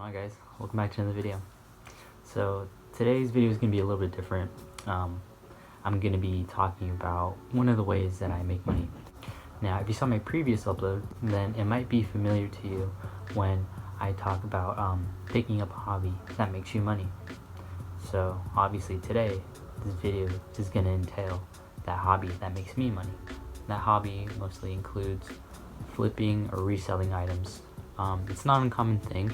Hi guys, welcome back to another video. So today's video is going to be a little bit different. I'm going to be talking about one of the ways that I make money. Now if you saw my previous upload, then it might be familiar to you when I talk about picking up a hobby that makes you money. So obviously today this video is going to entail that hobby that makes me money. That hobby mostly includes flipping or reselling items. It's not an uncommon thing.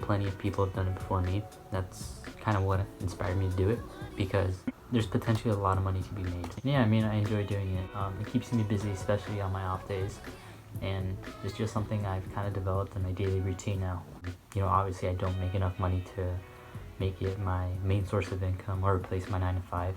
Plenty of people have done it before me. That's kind of what inspired me to do it, because there's potentially a lot of money to be made. Yeah, I mean, I enjoy doing it. It keeps me busy, especially on my off days, and it's just something I've kind of developed in my daily routine now. You know, obviously I don't make enough money to make it my main source of income or replace my 9 to 5.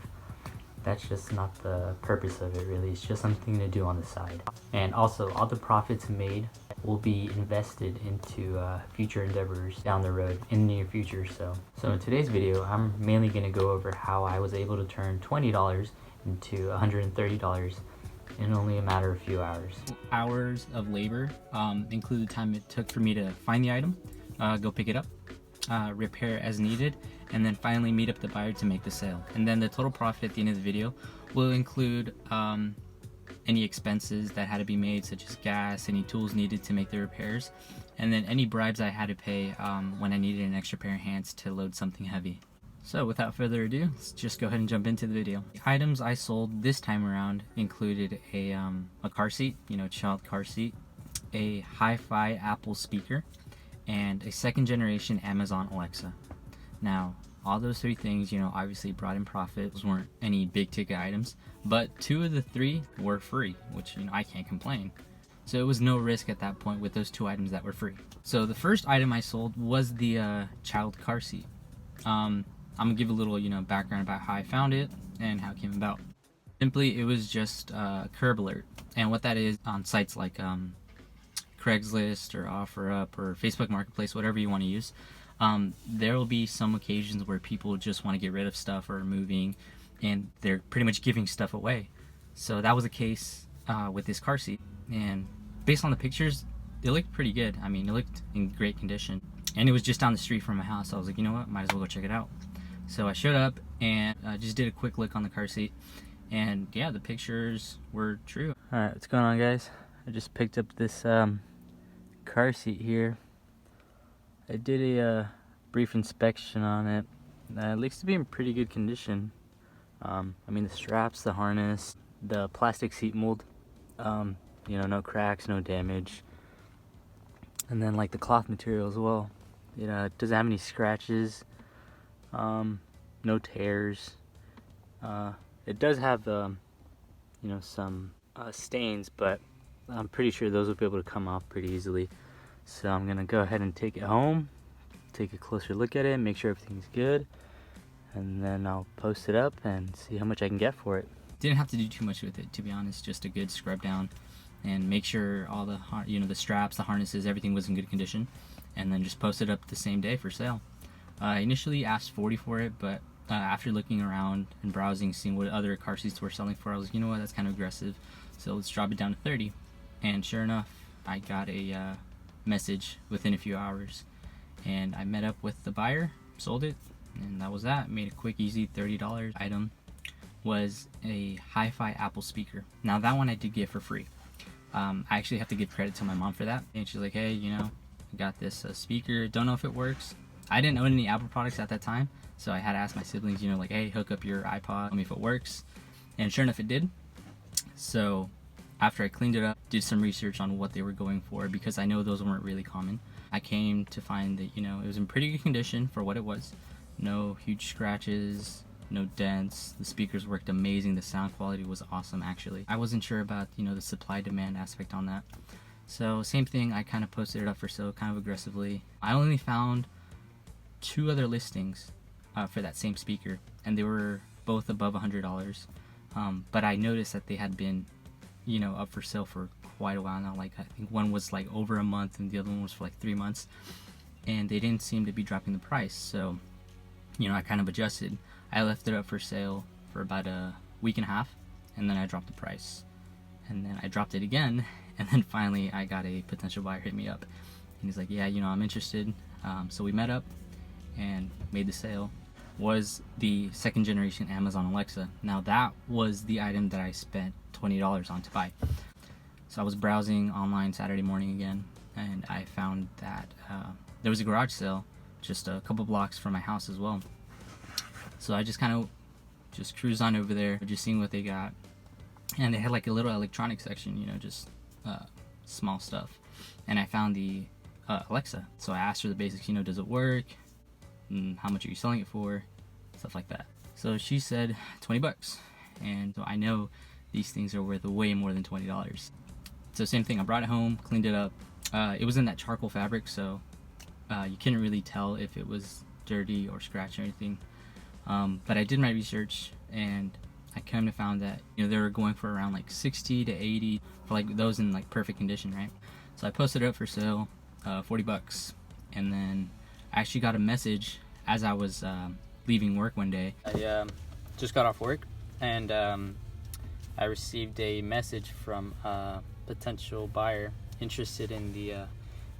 That's just not the purpose of it, really. It's just something to do on the side. And also, all the profits made will be invested into future endeavors down the road in the near future. So in today's video, I'm mainly going to go over how I was able to turn $20 into $130 in only a matter of a few hours. Hours of labor include the time it took for me to find the item, go pick it up, repair as needed, and then finally meet up the buyer to make the sale. And then the total profit at the end of the video will include any expenses that had to be made, such as gas, any tools needed to make the repairs, and then any bribes I had to pay when I needed an extra pair of hands to load something heavy. So without further ado, let's just go ahead and jump into the video. The items I sold this time around included a car seat, child car seat, a hi-fi Apple speaker, and a second generation Amazon Alexa. Now, all those three things, obviously brought in profit. Those weren't any big ticket items, but 2 of the 3 were free, which, I can't complain. So it was no risk at that point with those 2 items that were free. So the first item I sold was the child car seat. I'm gonna give a little, background about how I found it and how it came about. Simply, it was just Curb Alert, and what that is on sites like Craigslist or OfferUp or Facebook Marketplace, whatever you want to use. There will be some occasions where people just want to get rid of stuff or are moving, and they're pretty much giving stuff away. So that was the case with this car seat, and based on the pictures, it looked pretty good. I mean, it looked in great condition, and it was just down the street from my house. So I was like, you know what, might as well go check it out. So I showed up and just did a quick look on the car seat, and yeah, the pictures were true. Alright, what's going on, guys? I just picked up this car seat here. I did a brief inspection on it. It looks to be in pretty good condition. I mean, the straps, the harness, the plastic seat mold, no cracks, no damage. And then like the cloth material as well. It doesn't have any scratches, no tears. It does have, some stains, but I'm pretty sure those will be able to come off pretty easily. So I'm gonna go ahead and take it home, take a closer look at it, make sure everything's good, and then I'll post it up and see how much I can get for it. Didn't have to do too much with it, to be honest. Just a good scrub down and make sure all the the straps, the harnesses, everything was in good condition, and then just post it up the same day for sale. I initially asked $40 for it, but after looking around and browsing, seeing what other car seats were selling for, I was like, you know what, that's kind of aggressive, so let's drop it down to $30. And sure enough, I got a message within a few hours, and I met up with the buyer, sold it, and that was that. Made a quick, easy $30 item. Was a hi-fi Apple speaker. Now that one I did get for free. I actually have to give credit to my mom for that, and she's like, hey, I got this speaker, don't know if it works. I didn't own any Apple products at that time, so I had to ask my siblings, like, hey, hook up your iPod, tell me if it works. And sure enough, it did. So after I cleaned it up, did some research on what they were going for, because I know those weren't really common. I came to find that, it was in pretty good condition for what it was. No huge scratches, no dents. The speakers worked amazing. The sound quality was awesome, actually. I wasn't sure about, the supply-demand aspect on that. So same thing, I kind of posted it up for sale kind of aggressively. I only found 2 other listings for that same speaker, and they were both above $100. But I noticed that they had been up for sale for quite a while now. Like, I think one was like over a month and the other one was for like 3 months, and they didn't seem to be dropping the price. So I kind of adjusted. I left it up for sale for about a week and a half, and then I dropped the price, and then I dropped it again, and then finally I got a potential buyer hit me up, and he's like, yeah, I'm interested. So we met up and made the sale. Was the second generation Amazon Alexa. Now that was the item that I spent $20 on to buy. So I was browsing online Saturday morning again, and I found that there was a garage sale just a couple blocks from my house as well. So I just kind of just cruised on over there, just seeing what they got. And they had like a little electronic section, you know, just small stuff. And I found the Alexa. So I asked her the basics, you know, does it work? And how much are you selling it for? Stuff like that. So she said 20 bucks. And so I know these things are worth way more than $20. So same thing, I brought it home, cleaned it up. It was in that charcoal fabric, so you couldn't really tell if it was dirty or scratched or anything. But I did my research, and I kind of found that, you know, they were going for around like 60 to 80 for like those in like perfect condition, right? So I posted it up for sale, 40 bucks. And then I actually got a message as I was leaving work one day. I just got off work, and I received a message from a potential buyer interested in the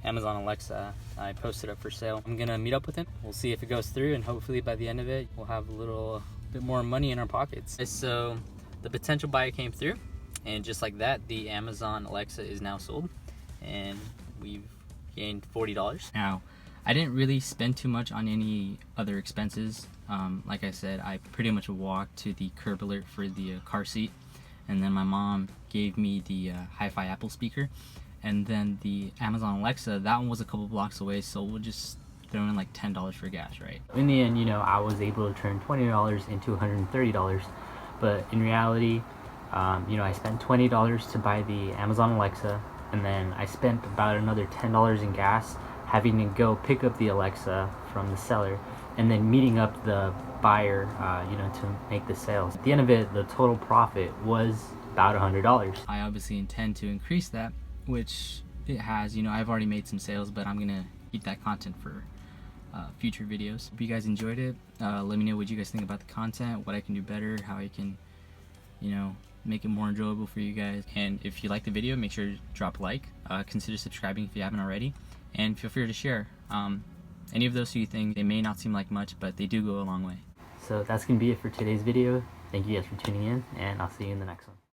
Amazon Alexa. I posted up for sale. I'm gonna meet up with him. We'll see if it goes through, and hopefully by the end of it, we'll have a little bit more money in our pockets. So the potential buyer came through, and just like that, the Amazon Alexa is now sold, and we've gained $40. Now, I didn't really spend too much on any other expenses. Like I said, I pretty much walked to the curb alert for the car seat, and then my mom gave me the hi-fi Apple speaker, and then the Amazon Alexa, that one was a couple blocks away, so we'll just throw in like $10 for gas, right? In the end, you know, I was able to turn $20 into $130, but in reality, you know, I spent $20 to buy the Amazon Alexa, and then I spent about another $10 in gas having to go pick up the Alexa from the seller, and then meeting up the buyer, you know, to make the sales. At the end of it, the total profit was about $100. I obviously intend to increase that, which it has. You know, I've already made some sales, but I'm gonna keep that content for future videos. If you guys enjoyed it, let me know what you guys think about the content, what I can do better, how I can, you know, make it more enjoyable for you guys. And if you like the video, make sure to drop a like, consider subscribing if you haven't already, and feel free to share any of those few things. They may not seem like much, but they do go a long way. So that's gonna be it for today's video. Thank you guys for tuning in, and I'll see you in the next one.